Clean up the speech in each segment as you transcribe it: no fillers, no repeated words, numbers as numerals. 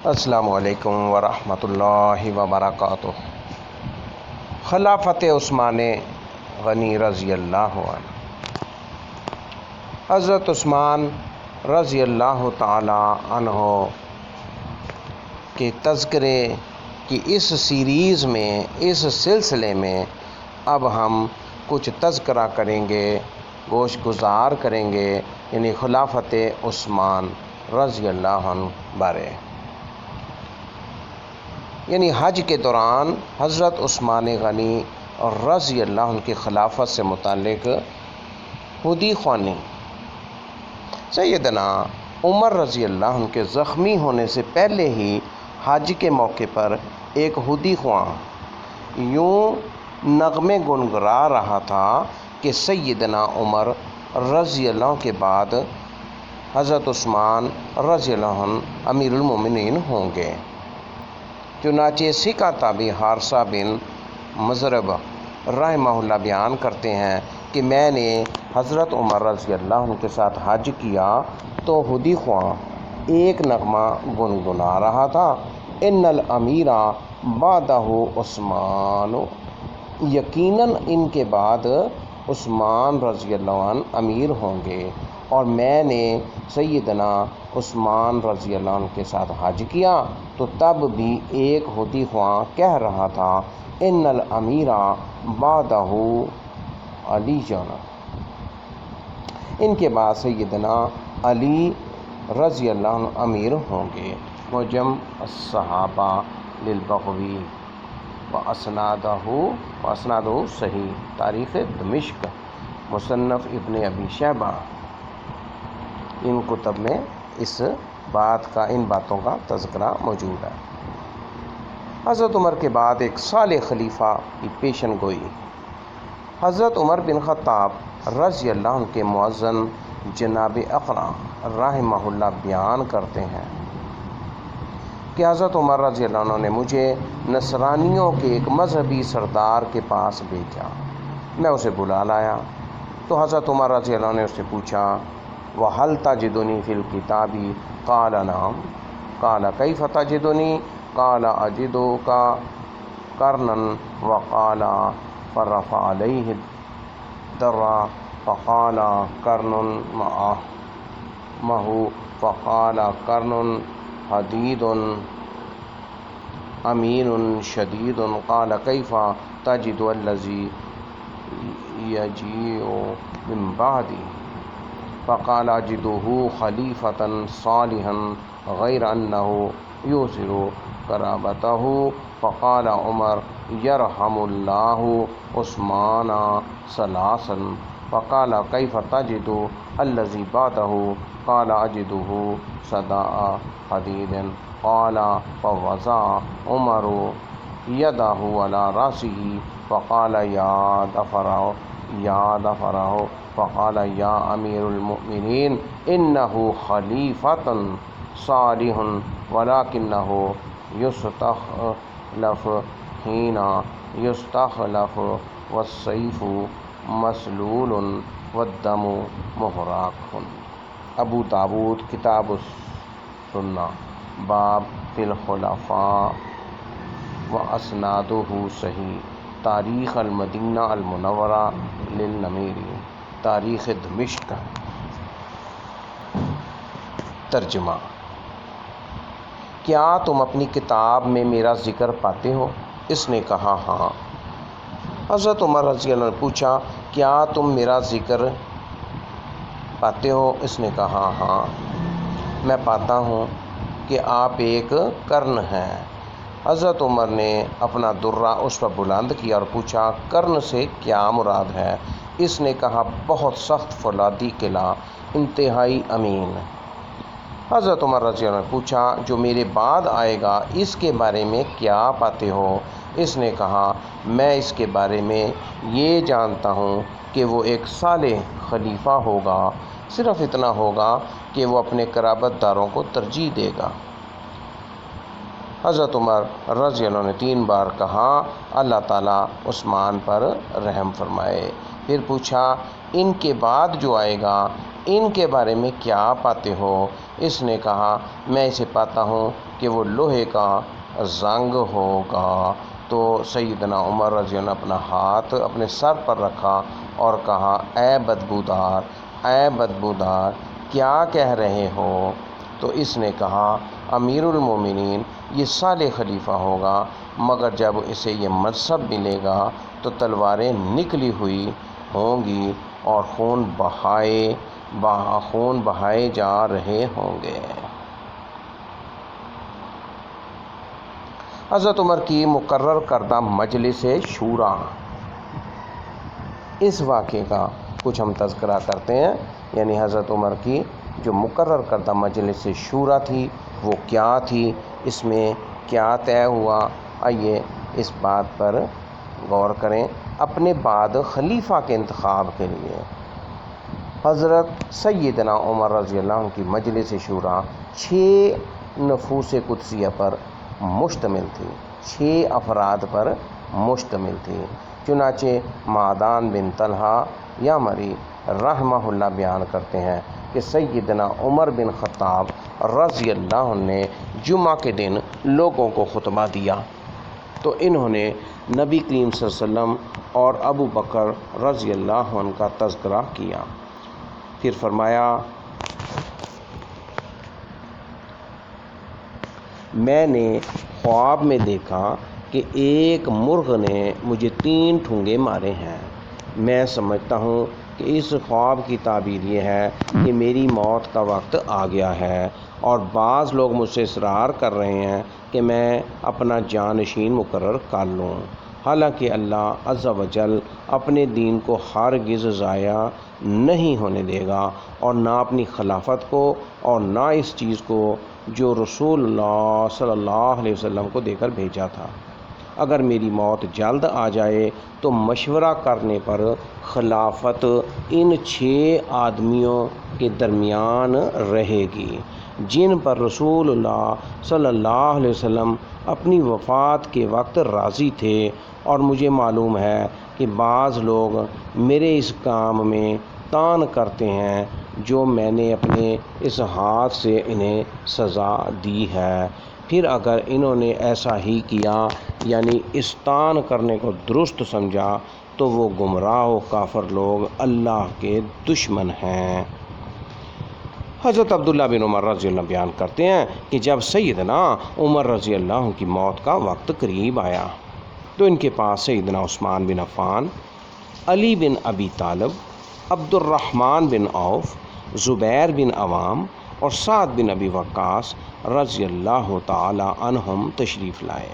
السلام علیکم ورحمۃ اللہ وبرکاتہ۔ خلافت عثمان غنی رضی اللہ عنہ۔ حضرت عثمان رضی اللہ تعالی عنہ کے تذکرے کی اس سیریز میں، اس سلسلے میں اب ہم کچھ تذکرہ کریں گے، گوش گزار کریں گے، یعنی خلافت عثمان رضی اللہ عنہ بارے۔ یعنی حج کے دوران حضرت عثمان غنی رضی اللہ عنہ کی خلافت سے متعلق حدی خوانی۔ سیدنا عمر رضی اللہ عنہ کے زخمی ہونے سے پہلے ہی حج کے موقع پر ایک حدی خواں یوں نغمے گنگرا رہا تھا کہ سیدنا عمر رضی اللہ عنہ کے بعد حضرت عثمان رضی اللہ عنہ امیر المومنین ہوں گے۔ چنانچہ سکہ تابعی حارثہ بن مضرب رحمہ اللہ بیان کرتے ہیں کہ میں نے حضرت عمر رضی اللہ عنہ کے ساتھ حج کیا تو حدی خواں ایک نغمہ گنگنا رہا تھا، ان الامیر بعدہ عثمان، یقیناً ان کے بعد عثمان رضی اللہ عنہ امیر ہوں گے۔ اور میں نے سیدنا عثمان رضی اللہ عنہ کے ساتھ حج کیا تو تب بھی ایک حدی خواں کہہ رہا تھا، ان الامیر بعدہ علی جان، ان کے بعد سیدنا علی رضی اللہ عنہ امیر ہوں گے۔ معجم الصحابہ للبغوی واسنادہ صحیح، تاریخ دمشق، مصنف ابن ابی شیبہ، ان کتب میں ان باتوں کا تذکرہ موجود ہے۔ حضرت عمر کے بعد ایک صالح خلیفہ کی پیشن گوئی۔ حضرت عمر بن خطاب رضی اللہ عنہ کے مؤذن جناب اقرا رحمہ اللہ بیان کرتے ہیں کہ حضرت عمر رضی اللہ عنہ نے مجھے نصرانیوں کے ایک مذہبی سردار کے پاس بھیجا۔ میں اسے بلا لایا تو حضرت عمر رضی اللہ عنہ نے اس سے پوچھا، وَهَلْ تَجِدُنِي فِي الْكِتَابِ؟ قَالَ نَعَمْ۔ قَالَ كَيْفَ تَجِدُنِي؟ قَالَ أَجِدُكَ قَرْنًا وَقَالَ فَرَفَعَ عَلَيْهِ الدَّرَّ فَقَالَ قَرْنٌ مَعَهُ فَقَالَ قَرْنٌ حَدِيدٌ أَمِينٌ شَدِيدٌ قَالَ كَيْفَ تَجِدُ الَّذِي يَجِيءُ مِن بَعْدِي؟ فقال أجده خليفة صالحا غير أنه يؤثر قرابته۔ فقال عمر يرحم الله عثمان ثلاثا۔ فقال كيف تجد الذي بعده؟ قال أجده صداء حديد۔ قال فوضع عمر يده على رأسه فقال يا ظفره فقال يا امیر المؤمنین انه خلیفۃ صالح ولکنه یستخلف حین یستخلف والسیف مسلول والدم محراق۔ ابو داود کتاب السنہ، باب فی الخلفاء واسنادہ صحیح، تاریخ المدینہ المنورہ للنمیری، تاریخ دمشق۔ ترجمہ: کیا تم اپنی کتاب میں میرا ذکر پاتے ہو؟ اس نے کہا، ہاں۔ حضرت عمر رضی اللہ عنہ نے پوچھا، کیا تم میرا ذکر پاتے ہو؟ اس نے کہا، ہاں، میں پاتا ہوں کہ آپ ایک کرن ہیں۔ حضرت عمر نے اپنا درہ اس پر بلند کیا اور پوچھا، کرن سے کیا مراد ہے؟ اس نے کہا، بہت سخت فولادی قلعہ، انتہائی امین۔ حضرت عمر رضی اللہ عنہ نے پوچھا، جو میرے بعد آئے گا اس کے بارے میں کیا پاتے ہو؟ اس نے کہا، میں اس کے بارے میں یہ جانتا ہوں کہ وہ ایک صالح خلیفہ ہوگا، صرف اتنا ہوگا کہ وہ اپنے قرابت داروں کو ترجیح دے گا۔ حضرت عمر رضی اللہ عنہ نے 3 بار کہا، اللہ تعالیٰ عثمان پر رحم فرمائے۔ پھر پوچھا، ان کے بعد جو آئے گا ان کے بارے میں کیا پاتے ہو؟ اس نے کہا میں اسے پاتا ہوں کہ وہ لوہے کا زنگ ہوگا۔ تو سیدنا عمر رضی اللہ عنہ اپنا ہاتھ اپنے سر پر رکھا اور کہا اے بدبودار، اے بدبودار، کیا کہہ رہے ہو؟ تو اس نے کہا امیر المومنین، یہ صالح خلیفہ ہوگا، مگر جب اسے یہ منصب ملے گا تو تلواریں نکلی ہوئی ہوں گی اور خون بہائے جا رہے ہوں گے۔ حضرت عمر کی مقرر کردہ مجلس شورا، اس واقعے کا کچھ ہم تذکرہ کرتے ہیں، یعنی حضرت عمر کی جو مقرر کردہ مجلس شورا تھی وہ کیا تھی، اس میں کیا طے ہوا، آئیے اس بات پر غور کریں۔ اپنے بعد خلیفہ کے انتخاب کے لیے حضرت سیدنا عمر رضی اللہ عنہ کی مجلس شورا 6 نفوس قدسیہ پر مشتمل تھی، 6 افراد پر مشتمل تھی۔ چنانچہ معدان بن طلحہ یامری رحمہ اللہ بیان کرتے ہیں کہ سیدنا عمر بن خطاب رضی اللہ عنہ نے جمعہ کے دن لوگوں کو خطبہ دیا تو انہوں نے نبی کریم صلی اللہ علیہ وسلم اور ابو بکر رضی اللہ عنہ کا تذکرہ کیا۔ پھر فرمایا میں نے خواب میں دیکھا کہ ایک مرغ نے مجھے 3 ٹھونگے مارے ہیں۔ میں سمجھتا ہوں کہ اس خواب کی تعبیر یہ ہے کہ میری موت کا وقت آ گیا ہے، اور بعض لوگ مجھ سے اصرار کر رہے ہیں کہ میں اپنا جانشین مقرر کر لوں، حالانکہ اللہ عز و جل اپنے دین کو ہرگز ضائع نہیں ہونے دے گا، اور نہ اپنی خلافت کو اور نہ اس چیز کو جو رسول اللہ صلی اللہ علیہ وسلم کو دے کر بھیجا تھا۔ اگر میری موت جلد آ جائے تو مشورہ کرنے پر خلافت ان 6 آدمیوں کے درمیان رہے گی جن پر رسول اللہ صلی اللہ علیہ وسلم اپنی وفات کے وقت راضی تھے، اور مجھے معلوم ہے کہ بعض لوگ میرے اس کام میں طعن کرتے ہیں جو میں نے اپنے اس ہاتھ سے انہیں سزا دی ہے۔ پھر اگر انہوں نے ایسا ہی کیا، یعنی اس طعن کرنے کو درست سمجھا، تو وہ گمراہ و کافر لوگ اللہ کے دشمن ہیں۔ حضرت عبداللہ بن عمر رضی اللہ عنہ بیان کرتے ہیں کہ جب سیدنا عمر رضی اللہ عنہ کی موت کا وقت قریب آیا تو ان کے پاس سیدنا عثمان بن عفان، علی بن ابی طالب، عبد الرحمن بن عوف، زبیر بن عوام اور سعد بن ابی وقاص رضی اللہ تعالی عنہم تشریف لائے،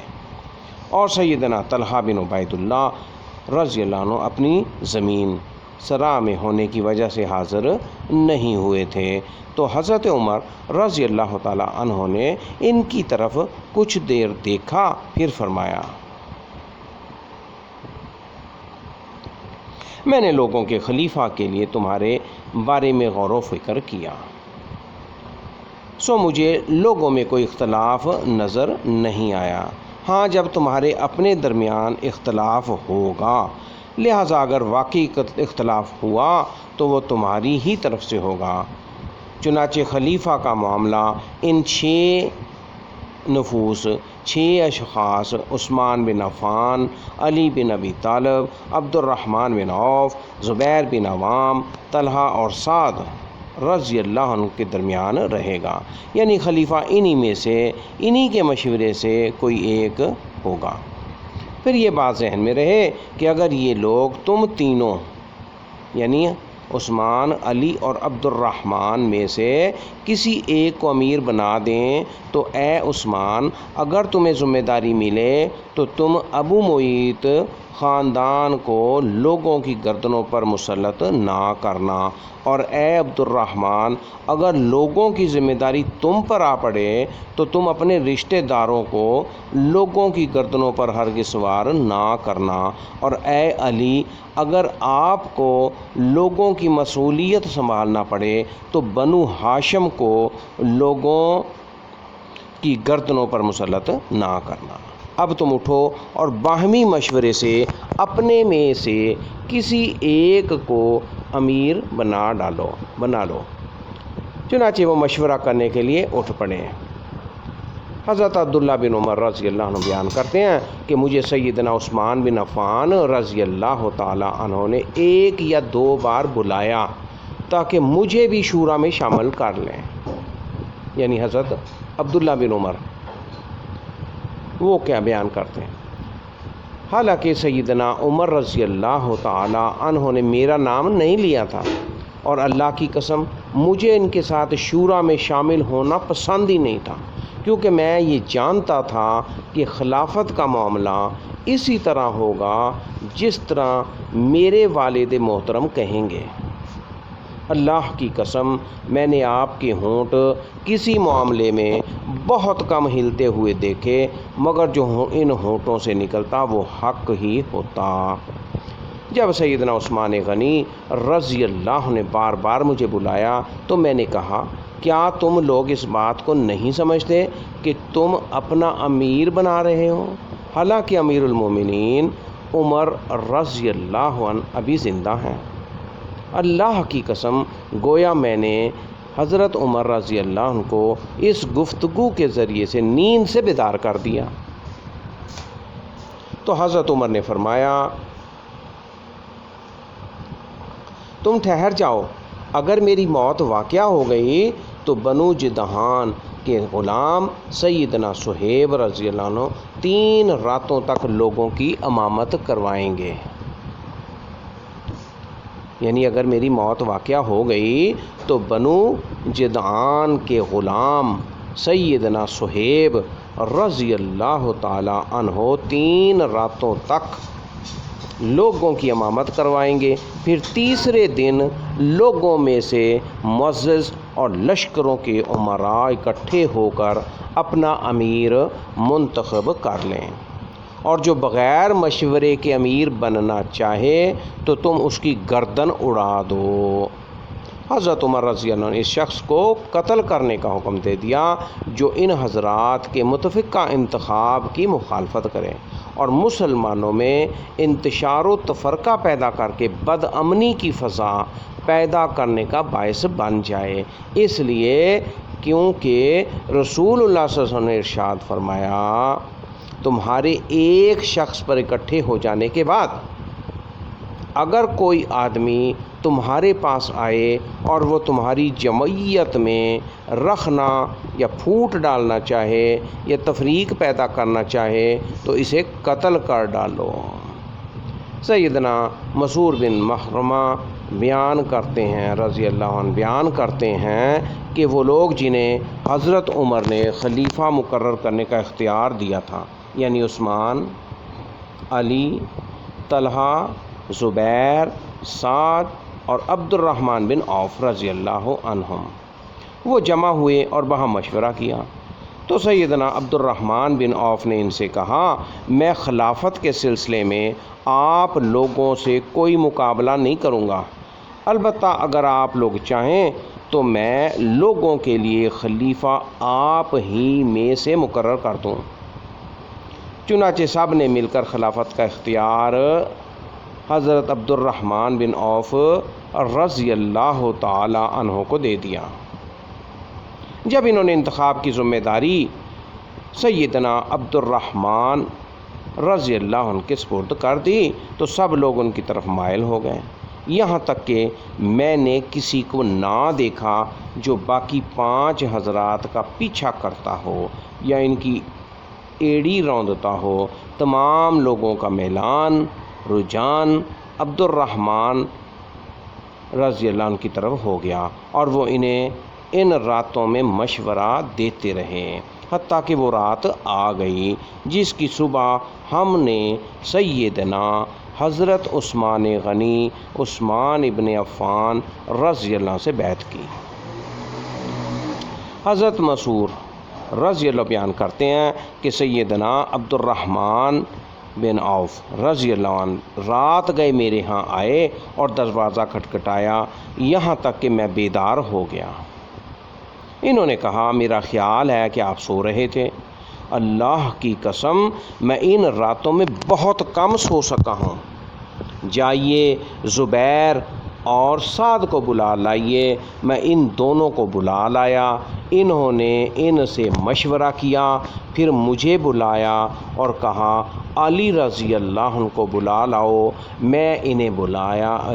اور سیدنا طلحہ بن عبید اللہ رضی اللہ عنہ اپنی زمین سرا میں ہونے کی وجہ سے حاضر نہیں ہوئے تھے۔ تو حضرت عمر رضی اللہ تعالی عنہ نے ان کی طرف کچھ دیر دیکھا، پھر فرمایا میں نے لوگوں کے خلیفہ کے لیے تمہارے بارے میں غور و فکر کیا، سو مجھے لوگوں میں کوئی اختلاف نظر نہیں آیا۔ ہاں جب تمہارے اپنے درمیان اختلاف ہوگا، لہٰذا اگر واقعی اختلاف ہوا تو وہ تمہاری ہی طرف سے ہوگا۔ چنانچہ خلیفہ کا معاملہ ان 6 نفوس، 6 اشخاص، عثمان بن عفان، علی بن ابی طالب، عبد الرحمن بن عوف، زبیر بن عوام، طلحہ اور سعد رضی اللہ عنہ کے درمیان رہے گا، یعنی خلیفہ انہی میں سے، انہی کے مشورے سے کوئی ایک ہوگا۔ پھر یہ بات ذہن میں رہے کہ اگر یہ لوگ تم تینوں یعنی عثمان، علی اور عبد الرحمن میں سے کسی ایک کو امیر بنا دیں تو اے عثمان، اگر تمہیں ذمہ داری ملے تو تم ابو معیط خاندان کو لوگوں کی گردنوں پر مسلط نہ کرنا، اور اے عبد الرحمن، اگر لوگوں کی ذمہ داری تم پر آ پڑے تو تم اپنے رشتہ داروں کو لوگوں کی گردنوں پر ہرگز سوار نہ کرنا، اور اے علی، اگر آپ کو لوگوں کی مسئولیت سنبھالنا پڑے تو بنو ہاشم کو لوگوں کی گردنوں پر مسلط نہ کرنا۔ اب تم اٹھو اور باہمی مشورے سے اپنے میں سے کسی ایک کو امیر بنا لو۔ چنانچہ وہ مشورہ کرنے کے لیے اٹھ پڑے۔ حضرت عبداللہ بن عمر رضی اللہ عنہ بیان کرتے ہیں کہ مجھے سیدنا عثمان بن عفان رضی اللہ تعالی عنہ نے 1 یا 2 بار بلایا تاکہ مجھے بھی شورا میں شامل کر لیں، یعنی حضرت عبداللہ بن عمر وہ کیا بیان کرتے ہیں، حالانکہ سیدنا عمر رضی اللہ تعالی عنہ نے میرا نام نہیں لیا تھا، اور اللہ کی قسم مجھے ان کے ساتھ شورا میں شامل ہونا پسند ہی نہیں تھا، کیونکہ میں یہ جانتا تھا کہ خلافت کا معاملہ اسی طرح ہوگا جس طرح میرے والد محترم کہیں گے۔ اللہ کی قسم میں نے آپ کے ہونٹ کسی معاملے میں بہت کم ہلتے ہوئے دیکھے، مگر جو ان ہونٹوں سے نکلتا وہ حق ہی ہوتا۔ جب سیدنا عثمان غنی رضی اللہ نے بار بار مجھے بلایا تو میں نے کہا، کیا تم لوگ اس بات کو نہیں سمجھتے کہ تم اپنا امیر بنا رہے ہو؟ حالانکہ امیر المومنین عمر رضی اللہ عنہ ابھی زندہ ہیں۔ اللہ کی قسم گویا میں نے حضرت عمر رضی اللہ عنہ کو اس گفتگو کے ذریعے سے نیند سے بیدار کر دیا۔ تو حضرت عمر نے فرمایا، تم ٹھہر جاؤ، اگر میری موت واقعہ ہو گئی تو بنو جدہان کے غلام سیدنا صہیب رضی اللہ عنہ 3 راتوں تک لوگوں کی امامت کروائیں گے، یعنی اگر میری موت واقعہ ہو گئی تو بنو جدعان کے غلام سیدنا صہیب رضی اللہ تعالی عنہ 3 راتوں تک لوگوں کی امامت کروائیں گے، پھر تیسرے دن لوگوں میں سے معزز اور لشکروں کے امراء اکٹھے ہو کر اپنا امیر منتخب کر لیں، اور جو بغیر مشورے کے امیر بننا چاہے تو تم اس کی گردن اڑا دو۔ حضرت عمر رضی اللہ عنہ اس شخص کو قتل کرنے کا حکم دے دیا جو ان حضرات کے متفقہ انتخاب کی مخالفت کرے اور مسلمانوں میں انتشار و تفرقہ پیدا کر کے بدامنی کی فضا پیدا کرنے کا باعث بن جائے، اس لیے کیونکہ رسول اللہ صلی اللہ علیہ وسلم نے ارشاد فرمایا، تمہارے ایک شخص پر اکٹھے ہو جانے کے بعد اگر کوئی آدمی تمہارے پاس آئے اور وہ تمہاری جمعیت میں رکھنا یا پھوٹ ڈالنا چاہے یا تفریق پیدا کرنا چاہے تو اسے قتل کر ڈالو۔ سیدنا مسعود بن مخرمہ بیان کرتے ہیں رضی اللہ عنہ بیان کرتے ہیں کہ وہ لوگ جنہیں حضرت عمر نے خلیفہ مقرر کرنے کا اختیار دیا تھا، یعنی عثمان، علی، طلحہ، زبیر، سعد اور عبد الرحمن بن عوف رضی اللہ عنہم، وہ جمع ہوئے اور وہاں مشورہ کیا تو سیدنا عبد الرحمن بن عوف نے ان سے کہا، میں خلافت کے سلسلے میں آپ لوگوں سے کوئی مقابلہ نہیں کروں گا، البتہ اگر آپ لوگ چاہیں تو میں لوگوں کے لیے خلیفہ آپ ہی میں سے مقرر کر دوں۔ چنانچہ سب نے مل کر خلافت کا اختیار حضرت عبد الرحمن بن عوف رضی اللہ تعالی عنہ کو دے دیا۔ جب انہوں نے انتخاب کی ذمہ داری سیدنا عبد الرحمن رضی اللہ عنہ کے سپرد کر دی تو سب لوگ ان کی طرف مائل ہو گئے، یہاں تک کہ میں نے کسی کو نہ دیکھا جو باقی 5 حضرات کا پیچھا کرتا ہو یا ان کی ایڑی روندتا ہو۔ تمام لوگوں کا میلان رجحان عبد الرحمن رضی اللہ عنہ کی طرف ہو گیا اور وہ انہیں ان راتوں میں مشورہ دیتے رہے حتیٰ کہ وہ رات آ گئی جس کی صبح ہم نے سیدنا حضرت عثمان غنی عثمان ابن عفان رضی اللہ عنہ سے بیعت کی۔ حضرت مسعود رضی اللہ بیان کرتے ہیں کہ سیدنا عبد الرحمن بن عوف رضی اللہ عنہ رات گئے میرے ہاں آئے اور دروازہ کھٹکھٹایا یہاں تک کہ میں بیدار ہو گیا۔ انہوں نے کہا، میرا خیال ہے کہ آپ سو رہے تھے۔ اللہ کی قسم میں ان راتوں میں بہت کم سو سکا ہوں۔ جائیے زبیر اور سعد کو بلا لائیے۔ میں ان دونوں کو بلا لایا، انہوں نے ان سے مشورہ کیا، پھر مجھے بلایا اور کہا علی رضی اللہ عنہ کو بلا لاؤ۔ میں انہیں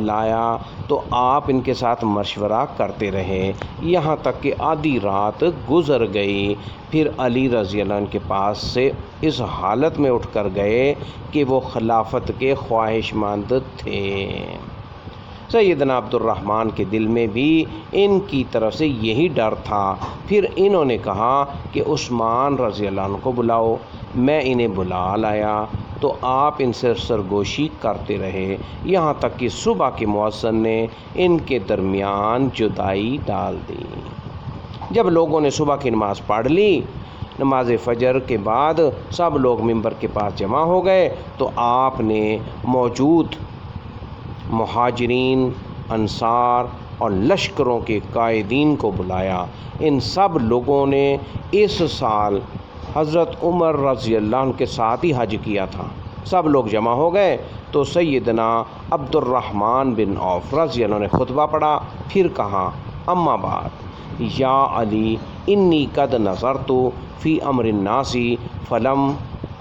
لایا تو آپ ان کے ساتھ مشورہ کرتے رہے یہاں تک کہ آدھی رات گزر گئی۔ پھر علی رضی اللہ عنہ کے پاس سے اس حالت میں اٹھ کر گئے کہ وہ خلافت کے خواہش مند تھے۔ سیدنا عبد الرحمن کے دل میں بھی ان کی طرف سے یہی ڈر تھا۔ پھر انہوں نے کہا کہ عثمان رضی اللہ عنہ کو بلاؤ۔ میں انہیں بلا لایا تو آپ ان سے سرگوشی کرتے رہے یہاں تک کہ صبح کے مؤذن نے ان کے درمیان جدائی ڈال دی۔ جب لوگوں نے صبح کی نماز پڑھ لی، نماز فجر کے بعد سب لوگ ممبر کے پاس جمع ہو گئے تو آپ نے موجود مہاجرین، انصار اور لشکروں کے قائدین کو بلایا۔ ان سب لوگوں نے اس سال حضرت عمر رضی اللہ عنہ کے ساتھ ہی حج کیا تھا۔ سب لوگ جمع ہو گئے تو سیدنا عبد الرحمن بن عوف رضی اللہ عنہ نے خطبہ پڑھا، پھر کہا اما بعد یا علی انی قد نظرت فی امر الناس فلم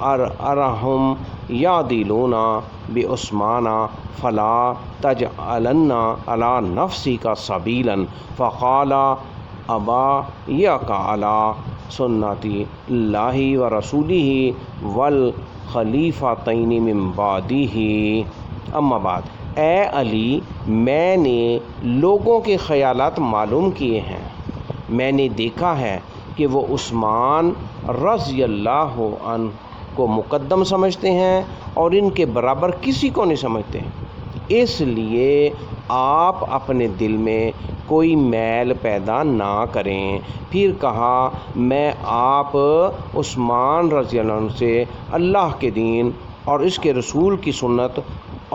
ارہم یعدلون بعثمان فلا تجعلن علی نفسک سبیلا فقال ابایعک علی سنت اللہ ورسولہ والخلیفتین من بعدہ۔ اما بعد، اے علی، میں نے لوگوں کے خیالات معلوم کیے ہیں۔ میں نے دیکھا ہے کہ وہ عثمان رضی اللہ عنہ کو مقدم سمجھتے ہیں اور ان کے برابر کسی کو نہیں سمجھتے۔ اس لیے آپ اپنے دل میں کوئی میل پیدا نہ کریں۔ پھر کہا میں آپ عثمان رضی اللہ عنہ سے اللہ کے دین اور اس کے رسول کی سنت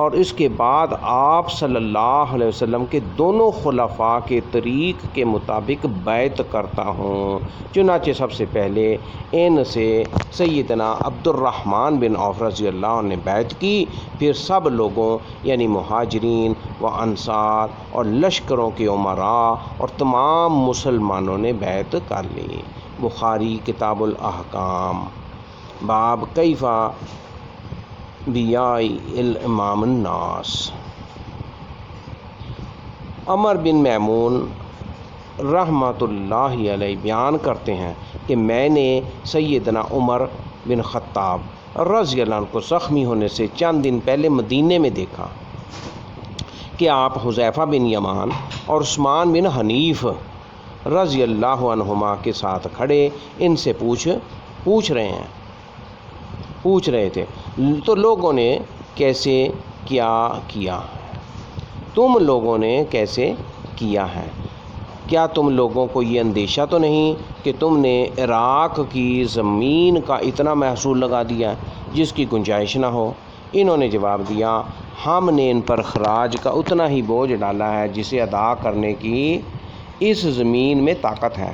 اور اس کے بعد آپ صلی اللہ علیہ وسلم کے دونوں خلفاء کے طریق کے مطابق بیعت کرتا ہوں۔ چنانچہ سب سے پہلے ان سے سیدنا عبد الرحمن بن عوف رضی اللہ عنہ نے بیعت کی، پھر سب لوگوں یعنی مہاجرین و انصار اور لشکروں کے امراء اور تمام مسلمانوں نے بیعت کر لی۔ بخاری کتاب الاحکام، باب کیف بیعۃ الامام الناس۔ عمر بن میمون رحمۃ اللہ علیہ بیان کرتے ہیں کہ میں نے سیدنا عمر بن خطاب رضی اللہ عنہ کو زخمی ہونے سے چند دن پہلے مدینے میں دیکھا کہ آپ حذیفہ بن یمان اور عثمان بن حنیف رضی اللہ عنہما کے ساتھ کھڑے ان سے پوچھ رہے تھے تو لوگوں نے کیسے کیا تم لوگوں نے کیسے کیا ہے؟ کیا تم لوگوں کو یہ اندیشہ تو نہیں کہ تم نے عراق کی زمین کا اتنا محصول لگا دیا جس کی گنجائش نہ ہو؟ انہوں نے جواب دیا ہم نے ان پر خراج کا اتنا ہی بوجھ ڈالا ہے جسے ادا کرنے کی اس زمین میں طاقت ہے،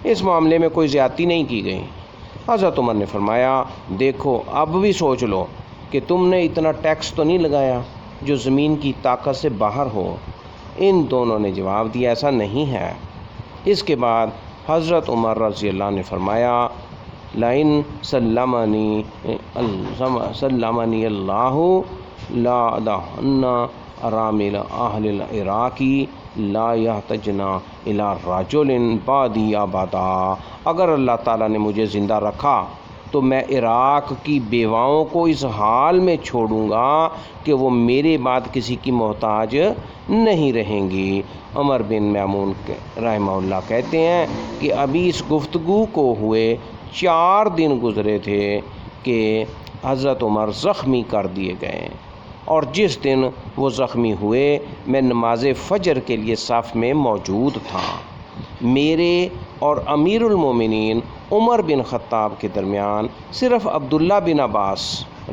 اس معاملے میں کوئی زیادتی نہیں کی گئی۔ حضرت عمر نے فرمایا دیکھو اب بھی سوچ لو کہ تم نے اتنا ٹیکس تو نہیں لگایا جو زمین کی طاقت سے باہر ہو۔ ان دونوں نے جواب دیا ایسا نہیں ہے۔ اس کے بعد حضرت عمر رضی اللہ عنہ نے فرمایا لئن سلمنی اللہ لأدعن ارامل اہل العراق لا یحتجن الی رجل بعدی ابدا۔ اگر اللہ تعالیٰ نے مجھے زندہ رکھا تو میں عراق کی بیواؤں کو اس حال میں چھوڑوں گا کہ وہ میرے بعد کسی کی محتاج نہیں رہیں گی۔ عمر بن میمون رحمہ اللہ کہتے ہیں کہ ابھی اس گفتگو کو ہوئے 4 دن گزرے تھے کہ حضرت عمر زخمی کر دیے گئے، اور جس دن وہ زخمی ہوئے میں نماز فجر کے لیے صف میں موجود تھا۔ میرے اور امیر المومنین عمر بن خطاب کے درمیان صرف عبداللہ بن عباس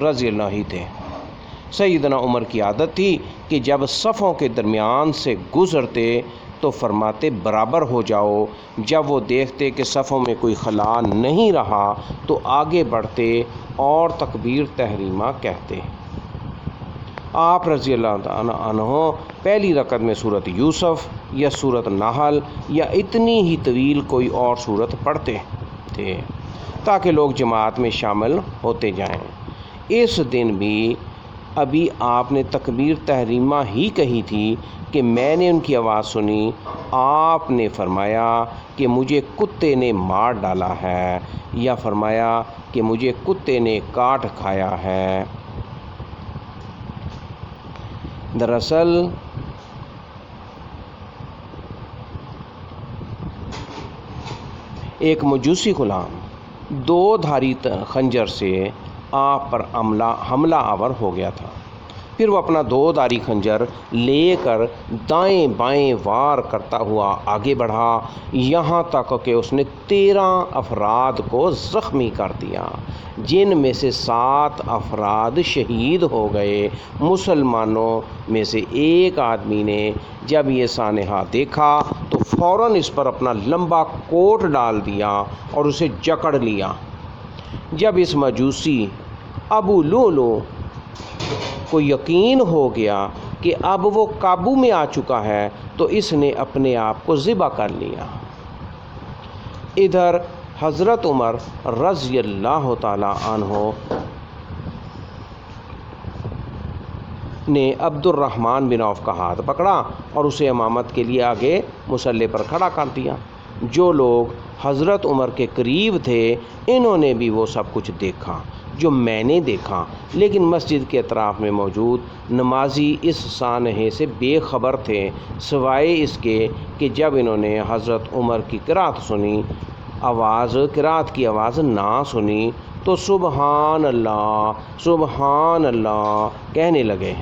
رضی اللہ ہی تھے۔ سیدنا عمر کی عادت تھی کہ جب صفوں کے درمیان سے گزرتے تو فرماتے برابر ہو جاؤ۔ جب وہ دیکھتے کہ صفوں میں کوئی خلا نہیں رہا تو آگے بڑھتے اور تکبیر تحریمہ کہتے۔ آپ رضی اللہ عنہ پہلی رکعت میں سورۃ یوسف یا سورۃ نحل یا اتنی ہی طویل کوئی اور سورت پڑھتے تھے تاکہ لوگ جماعت میں شامل ہوتے جائیں۔ اس دن بھی ابھی آپ نے تکبیر تحریمہ ہی کہی تھی کہ میں نے ان کی آواز سنی۔ آپ نے فرمایا کہ مجھے کتے نے مار ڈالا ہے، یا فرمایا کہ مجھے کتے نے کاٹ کھایا ہے۔ دراصل ایک مجوسی غلام 2 دھاری خنجر سے آپ پر حملہ آور ہو گیا تھا۔ پھر وہ اپنا 2 دھاری خنجر لے کر دائیں بائیں وار کرتا ہوا آگے بڑھا، یہاں تک کہ اس نے 13 افراد کو زخمی کر دیا، جن میں سے 7 افراد شہید ہو گئے۔ مسلمانوں میں سے ایک آدمی نے جب یہ سانحہ دیکھا تو فوراً اس پر اپنا لمبا کوٹ ڈال دیا اور اسے جکڑ لیا۔ جب اس مجوسی ابو لولو کو یقین ہو گیا کہ اب وہ قابو میں آ چکا ہے تو اس نے اپنے آپ کو ذبح کر لیا۔ ادھر حضرت عمر رضی اللہ تعالی عنہ نے عبد الرحمن بن عوف کا ہاتھ پکڑا اور اسے امامت کے لیے آگے مصلی پر کھڑا کر دیا۔ جو لوگ حضرت عمر کے قریب تھے انہوں نے بھی وہ سب کچھ دیکھا جو میں نے دیکھا، لیکن مسجد کے اطراف میں موجود نمازی اس سانحے سے بے خبر تھے، سوائے اس کے کہ جب انہوں نے حضرت عمر کی قرات کی آواز نہ سنی تو سبحان اللہ کہنے لگے۔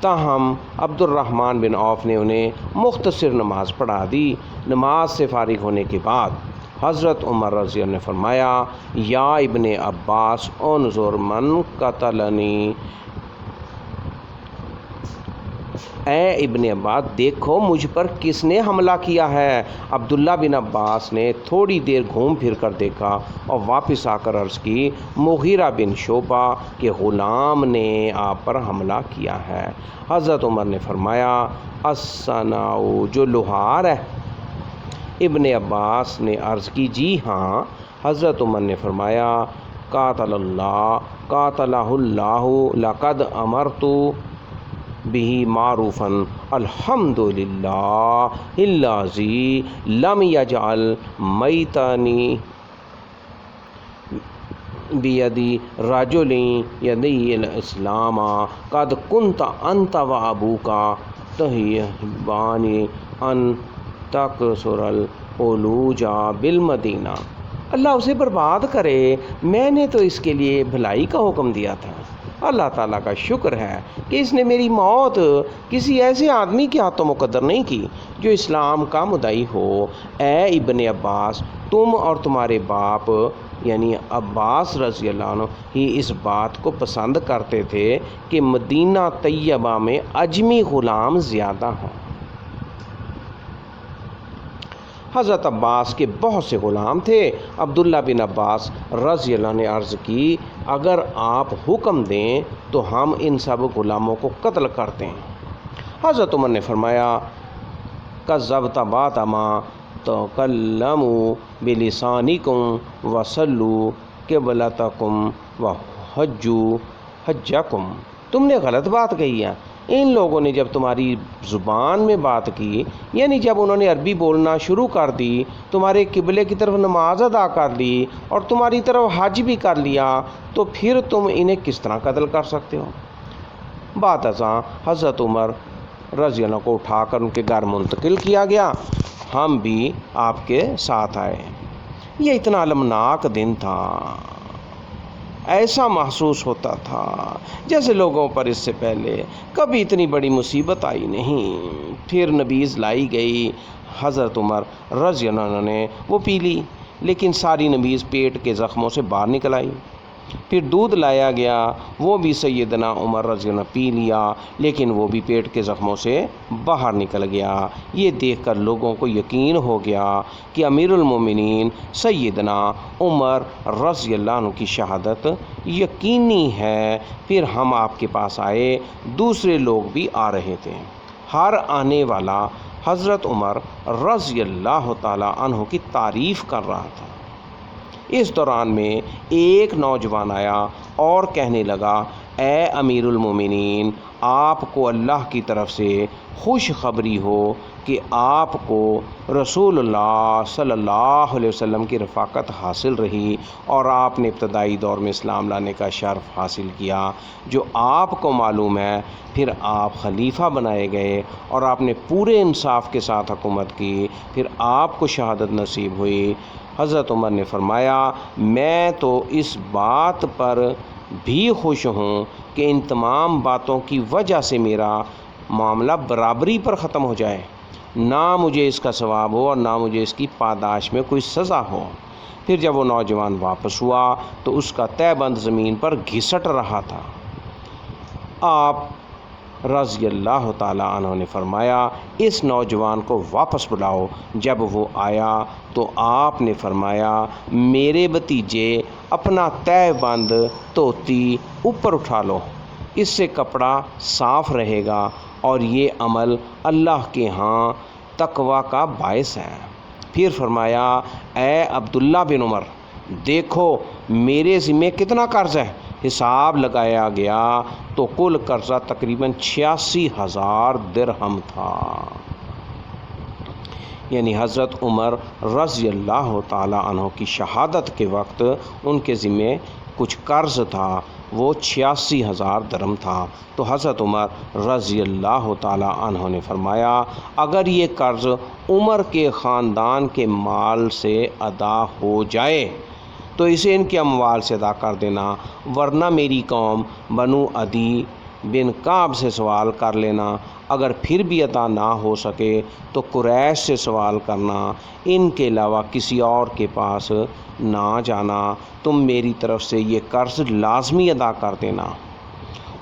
تاہم عبد الرحمن بن عوف نے انہیں مختصر نماز پڑھا دی۔ نماز سے فارغ ہونے کے بعد حضرت عمر رضی اللہ عنہ نے فرمایا، یا ابن عباس انظر من قتلنی، اے ابن عباس دیکھو مجھ پر کس نے حملہ کیا ہے۔ عبداللہ بن عباس نے تھوڑی دیر گھوم پھر کر دیکھا اور واپس آ کر عرض کی، مغیرہ بن شعبہ کے غلام نے آپ پر حملہ کیا ہے۔ حضرت عمر نے فرمایا، الصناؤ جو لوہار ہے؟ ابن عباس نے عرض کی، جی ہاں۔ حضرت عمر نے فرمایا، قاتلہ اللہ لقد امرت به معروفا الحمدللہ الذی لم یجعل میتانی بیدی رجل یدی الاسلام قد کنت انت و ابوک تحبان ان تکثر العلوج بالمدینہ۔ اللہ اسے برباد کرے، میں نے تو اس کے لیے بھلائی کا حکم دیا تھا۔ اللہ تعالیٰ کا شکر ہے کہ اس نے میری موت کسی ایسے آدمی کے ہاتھوں مقدر نہیں کی جو اسلام کا مدعی ہو۔ اے ابن عباس، تم اور تمہارے باپ یعنی عباس رضی اللہ عنہ ہی اس بات کو پسند کرتے تھے کہ مدینہ طیبہ میں اجمی غلام زیادہ ہوں۔ حضرت عباس کے بہت سے غلام تھے۔ عبداللہ بن عباس رضی اللہ عنہ نے عرض کی، اگر آپ حکم دیں تو ہم ان سب غلاموں کو قتل کرتے ہیں۔ حضرت عمر نے فرمایا، کذبت بعد ما تکلموا بلسانکم وصلوا قبلتکم وحجوا حجکم، تم نے غلط بات کہی ہے۔ ان لوگوں نے جب تمہاری زبان میں بات کی، یعنی جب انہوں نے عربی بولنا شروع کر دی، تمہارے قبلے کی طرف نماز ادا کر لی اور تمہاری طرف حج بھی کر لیا، تو پھر تم انہیں کس طرح قتل کر سکتے ہو؟ بعد ازاں حضرت عمر رضی اللہ عنہ کو اٹھا کر ان کے گھر منتقل کیا گیا، ہم بھی آپ کے ساتھ آئے۔ یہ اتنا المناک دن تھا، ایسا محسوس ہوتا تھا جیسے لوگوں پر اس سے پہلے کبھی اتنی بڑی مصیبت آئی نہیں۔ پھر نبیذ لائی گئی، حضرت عمر رضی اللہ عنہ نے وہ پی لی، لیکن ساری نبیذ پیٹ کے زخموں سے باہر نکل آئی۔ پھر دودھ لایا گیا، وہ بھی سیدنا عمر رضی اللہ عنہ پی لیا، لیکن وہ بھی پیٹ کے زخموں سے باہر نکل گیا۔ یہ دیکھ کر لوگوں کو یقین ہو گیا کہ امیر المومنین سیدنا عمر رضی اللہ عنہ کی شہادت یقینی ہے۔ پھر ہم آپ کے پاس آئے، دوسرے لوگ بھی آ رہے تھے۔ ہر آنے والا حضرت عمر رضی اللہ تعالیٰ عنہ کی تعریف کر رہا تھا۔ اس دوران میں ایک نوجوان آیا اور کہنے لگا، اے امیر المومنین، آپ کو اللہ کی طرف سے خوشخبری ہو کہ آپ کو رسول اللہ صلی اللہ علیہ وسلم کی رفاقت حاصل رہی اور آپ نے ابتدائی دور میں اسلام لانے کا شرف حاصل کیا۔ جو آپ کو معلوم ہے، پھر آپ خلیفہ بنائے گئے اور آپ نے پورے انصاف کے ساتھ حکومت کی، پھر آپ کو شہادت نصیب ہوئی۔ حضرت عمر نے فرمایا، میں تو اس بات پر بھی خوش ہوں کہ ان تمام باتوں کی وجہ سے میرا معاملہ برابری پر ختم ہو جائے، نہ مجھے اس کا ثواب ہو اور نہ مجھے اس کی پاداش میں کوئی سزا ہو۔ پھر جب وہ نوجوان واپس ہوا تو اس کا تہہ بند زمین پر گھسٹ رہا تھا۔ آپ رضی اللہ تعالیٰ عنہ نے فرمایا، اس نوجوان کو واپس بلاؤ۔ جب وہ آیا تو آپ نے فرمایا، میرے بھتیجے، اپنا تہہ بند دھوتی اوپر اٹھا لو، اس سے کپڑا صاف رہے گا اور یہ عمل اللہ کے ہاں تقویٰ کا باعث ہے۔ پھر فرمایا، اے عبداللہ بن عمر، دیکھو میرے ذمے کتنا قرض ہے۔ حساب لگایا گیا تو کل قرضہ تقریباً 86,000 درہم تھا۔ یعنی حضرت عمر رضی اللہ تعالیٰ عنہ کی شہادت کے وقت ان کے ذمے کچھ قرض تھا، وہ 86,000 درہم تھا۔ تو حضرت عمر رضی اللہ تعالیٰ عنہ نے فرمایا، اگر یہ قرض عمر کے خاندان کے مال سے ادا ہو جائے تو اسے ان کے اموال سے ادا کر دینا، ورنہ میری قوم بنو عدی بن کعب سے سوال کر لینا، اگر پھر بھی ادا نہ ہو سکے تو قریش سے سوال کرنا، ان کے علاوہ کسی اور کے پاس نہ جانا، تم میری طرف سے یہ قرض لازمی ادا کر دینا۔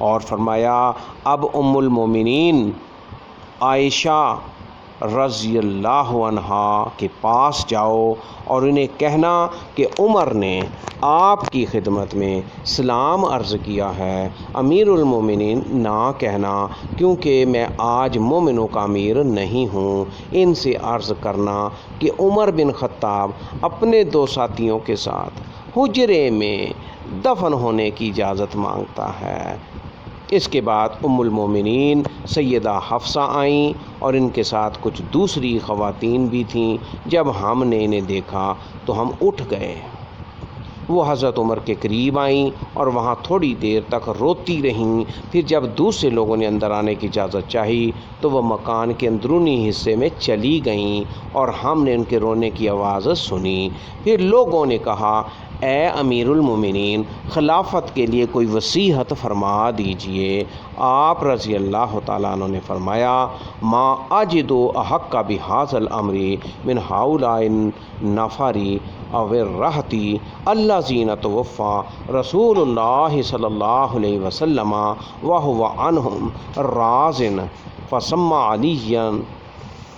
اور فرمایا، اب ام المومنین عائشہ رضی اللہ عنہا کے پاس جاؤ اور انہیں کہنا کہ عمر نے آپ کی خدمت میں سلام عرض کیا ہے۔ امیر المومنین نہ کہنا، کیونکہ میں آج مومنوں کا امیر نہیں ہوں۔ ان سے عرض کرنا کہ عمر بن خطاب اپنے 2 ساتھیوں کے ساتھ حجرے میں دفن ہونے کی اجازت مانگتا ہے۔ اس کے بعد ام المومنین سیدہ حفصہ آئیں اور ان کے ساتھ کچھ دوسری خواتین بھی تھیں۔ جب ہم نے انہیں دیکھا تو ہم اٹھ گئے۔ وہ حضرت عمر کے قریب آئیں اور وہاں تھوڑی دیر تک روتی رہیں۔ پھر جب دوسرے لوگوں نے اندر آنے کی اجازت چاہی تو وہ مکان کے اندرونی حصے میں چلی گئیں اور ہم نے ان کے رونے کی آواز سنی۔ پھر لوگوں نے کہا، اے امیر المومنین، خلافت کے لیے کوئی وصیت فرما دیجئے۔ آپ رضی اللہ تعالیٰ عنہ نے فرمایا، ما اجد احق بہذا الامر من ہؤلاء النفر او الرہط الذین توفی رسول اللہ صلی اللہ علیہ وسلم وہو عنہم راض، فسمى علیٰ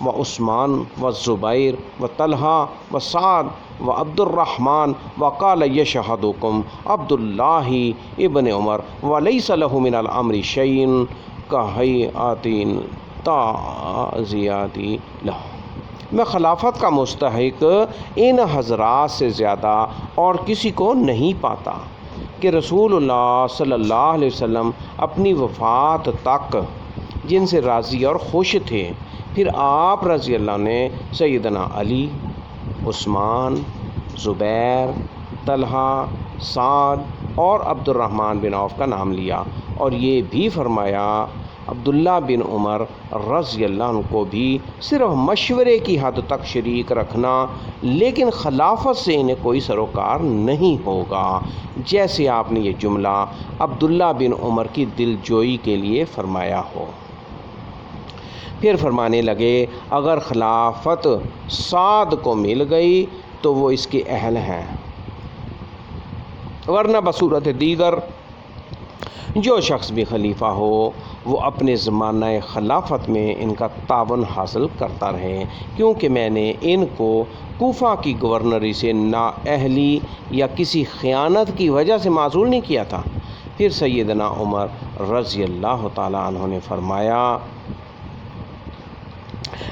وعثمان والزبیر وطلحہ وسعد وعبد الرحمن وقال یشہدکم عبد اللہ ابن عمر ولیس له من الامر شیء کہیئۃ تعزیۃ لہ۔ میں خلافت کا مستحق ان حضرات سے زیادہ اور کسی کو نہیں پاتا کہ رسول اللہ صلی اللہ علیہ وسلم اپنی وفات تک جن سے راضی اور خوش تھے۔ پھر آپ رضی اللہ نے سیدنا علی، عثمان، زبیر، طلحہ، سعد اور عبد الرحمن بن عوف کا نام لیا، اور یہ بھی فرمایا عبداللہ بن عمر رضی اللہ عنہ کو بھی صرف مشورے کی حد تک شریک رکھنا، لیکن خلافت سے انہیں کوئی سروکار نہیں ہوگا، جیسے آپ نے یہ جملہ عبداللہ بن عمر کی دل جوئی کے لیے فرمایا ہو۔ پھر فرمانے لگے، اگر خلافت سعد کو مل گئی تو وہ اس کے اہل ہیں، ورنہ بصورت دیگر جو شخص بھی خلیفہ ہو وہ اپنے زمانہ خلافت میں ان کا تعاون حاصل کرتا رہے، کیونکہ میں نے ان کو کوفہ کی گورنری سے نااہلی یا کسی خیانت کی وجہ سے معزول نہیں کیا تھا۔ پھر سیدنا عمر رضی اللہ تعالیٰ عنہ نے فرمایا،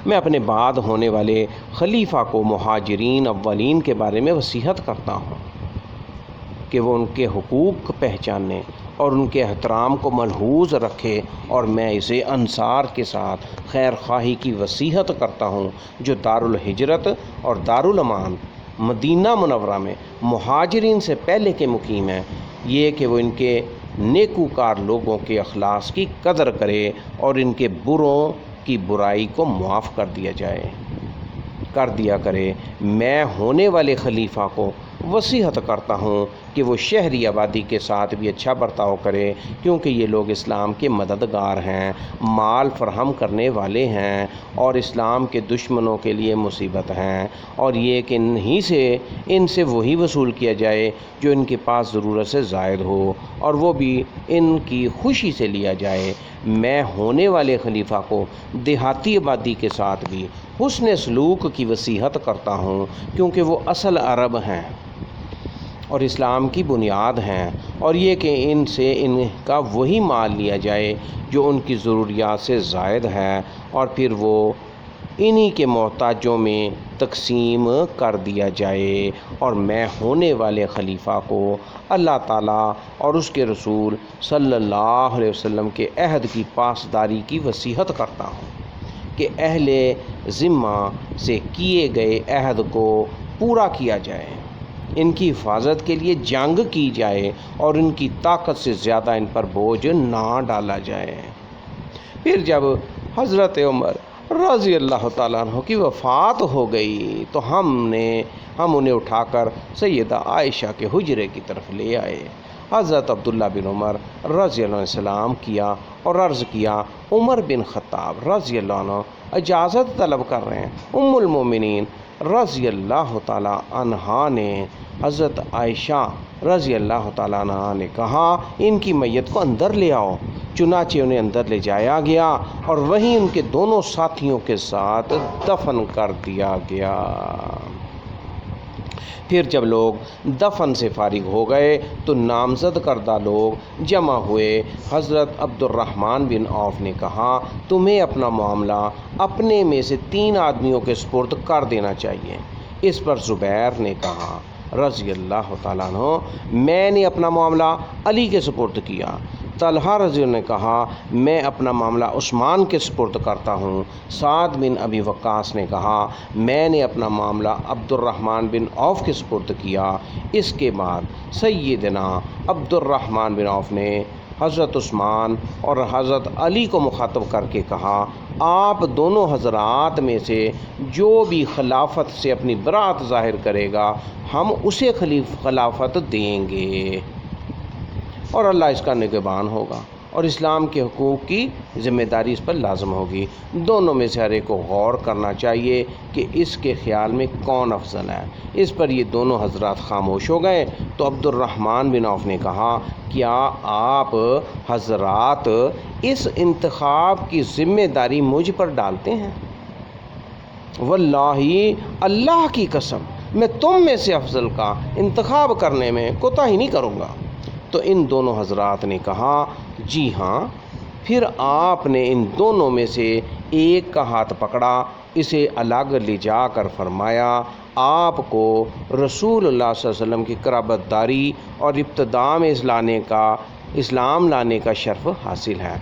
میں اپنے بعد ہونے والے خلیفہ کو مہاجرین اولین کے بارے میں وصیت کرتا ہوں کہ وہ ان کے حقوق پہچانے اور ان کے احترام کو ملحوظ رکھے، اور میں اسے انصار کے ساتھ خیر خواہی کی وصیت کرتا ہوں جو دارالہجرت اور دارالامان مدینہ منورہ میں مہاجرین سے پہلے کے مقیم ہیں، یہ کہ وہ ان کے نیکوکار لوگوں کے اخلاص کی قدر کرے اور ان کے بروں کی برائی کو معاف کر دیا کرے۔ میں ہونے والے خلیفہ کو وصیت کرتا ہوں کہ وہ شہری آبادی کے ساتھ بھی اچھا برتاؤ کرے، کیونکہ یہ لوگ اسلام کے مددگار ہیں، مال فراہم کرنے والے ہیں اور اسلام کے دشمنوں کے لیے مصیبت ہیں، اور یہ کہ ان سے وہی وصول کیا جائے جو ان کے پاس ضرورت سے زائد ہو، اور وہ بھی ان کی خوشی سے لیا جائے۔ میں ہونے والے خلیفہ کو دیہاتی آبادی کے ساتھ بھی حسن سلوک کی وصیت کرتا ہوں، کیونکہ وہ اصل عرب ہیں اور اسلام کی بنیاد ہیں، اور یہ کہ ان سے ان کا وہی مال لیا جائے جو ان کی ضروریات سے زائد ہے، اور پھر وہ انہی کے محتاجوں میں تقسیم کر دیا جائے۔ اور میں ہونے والے خلیفہ کو اللہ تعالیٰ اور اس کے رسول صلی اللہ علیہ وسلم کے عہد کی پاسداری کی وصیت کرتا ہوں کہ اہل ذمہ سے کیے گئے عہد کو پورا کیا جائے، ان کی حفاظت کے لیے جنگ کی جائے اور ان کی طاقت سے زیادہ ان پر بوجھ نہ ڈالا جائے۔ پھر جب حضرت عمر رضی اللہ تعالیٰ عنہ کی وفات ہو گئی تو ہم انہیں اٹھا کر سیدہ عائشہ کے حجرے کی طرف لے آئے۔ حضرت عبداللہ بن عمر رضی اللہ عنہ سلام کیا اور عرض کیا، عمر بن خطاب رضی اللہ عنہ اجازت طلب کر رہے ہیں۔ ام المومنین رضی اللہ تعالیٰ عنہا نے حضرت عائشہ رضی اللہ تعالیٰ عنہ نے کہا، ان کی میت کو اندر لے آؤ۔ چنانچہ انہیں اندر لے جایا گیا اور وہیں ان کے دونوں ساتھیوں کے ساتھ دفن کر دیا گیا۔ پھر جب لوگ دفن سے فارغ ہو گئے تو نامزد کردہ لوگ جمع ہوئے۔ حضرت عبد الرحمن بن عوف نے کہا، تمہیں اپنا معاملہ اپنے میں سے 3 آدمیوں کے سپرد کر دینا چاہیے۔ اس پر زبیر نے کہا رضی اللہ تعالیٰ عنہ، میں نے اپنا معاملہ علی کے سپرد کیا۔ طلحہ رضی اللہ نے کہا، میں اپنا معاملہ عثمان کے سپرد کرتا ہوں۔ سعد بن ابی وقاص نے کہا، میں نے اپنا معاملہ عبد الرحمن بن عوف کے سپرد کیا۔ اس کے بعد سیدنا عبد الرحمن بن عوف نے حضرت عثمان اور حضرت علی کو مخاطب کر کے کہا، آپ دونوں حضرات میں سے جو بھی خلافت سے اپنی برات ظاہر کرے گا ہم اسے خلافت دیں گے، اور اللہ اس کا نگہبان ہوگا اور اسلام کے حقوق کی ذمہ داری اس پر لازم ہوگی۔ دونوں میں سے ہر ایک کو غور کرنا چاہیے کہ اس کے خیال میں کون افضل ہے۔ اس پر یہ دونوں حضرات خاموش ہو گئے تو عبد الرحمن بن عوف نے کہا، کیا آپ حضرات اس انتخاب کی ذمہ داری مجھ پر ڈالتے ہیں؟ واللہ، اللہ کی قسم، میں تم میں سے افضل کا انتخاب کرنے میں کوتاہی نہیں کروں گا۔ تو ان دونوں حضرات نے کہا، جی ہاں۔ پھر آپ نے ان دونوں میں سے ایک کا ہاتھ پکڑا، اسے الگ لے جا کر فرمایا، آپ کو رسول اللہ صلی اللہ علیہ وسلم کی قرابت داری اور ابتداء میں اسلام لانے کا شرف حاصل ہے،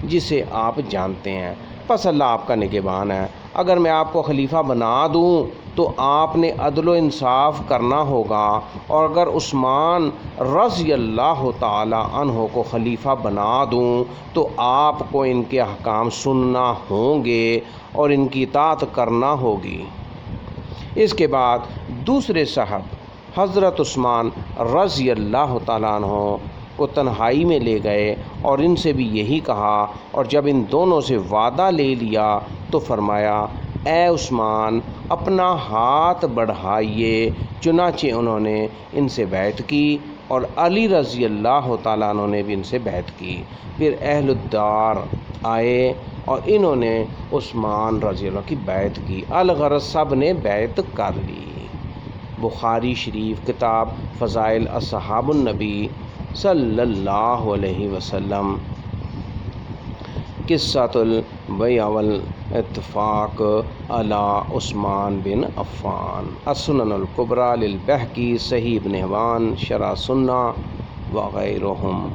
جسے آپ جانتے ہیں۔ پس اللہ آپ کا نگہبان ہے۔ اگر میں آپ کو خلیفہ بنا دوں تو آپ نے عدل و انصاف کرنا ہوگا، اور اگر عثمان رضی اللہ تعالی عنہ کو خلیفہ بنا دوں تو آپ کو ان کے احکام سننا ہوں گے اور ان کی اطاعت کرنا ہوگی۔ اس کے بعد دوسرے صاحب حضرت عثمان رضی اللہ تعالیٰ عنہ کو تنہائی میں لے گئے اور ان سے بھی یہی کہا، اور جب ان دونوں سے وعدہ لے لیا تو فرمایا، اے عثمان اپنا ہاتھ بڑھائیے، چنانچہ انہوں نے ان سے بیعت کی اور علی رضی اللہ تعالیٰ عنہ نے بھی ان سے بیعت کی۔ پھر اہل الدار آئے اور انہوں نے عثمان رضی اللہ کی بیعت کی، الغرض سب نے بیعت کر لی۔ بخاری شریف کتاب فضائل اصحاب النبی صلی اللہ علیہ وسلم، قصۃ البیع والاتفاق علی عثمان بن عفان، السنن الکبریٰ للبیہقی، صحیح ابن حبان، شرح سنہ وغیرہم۔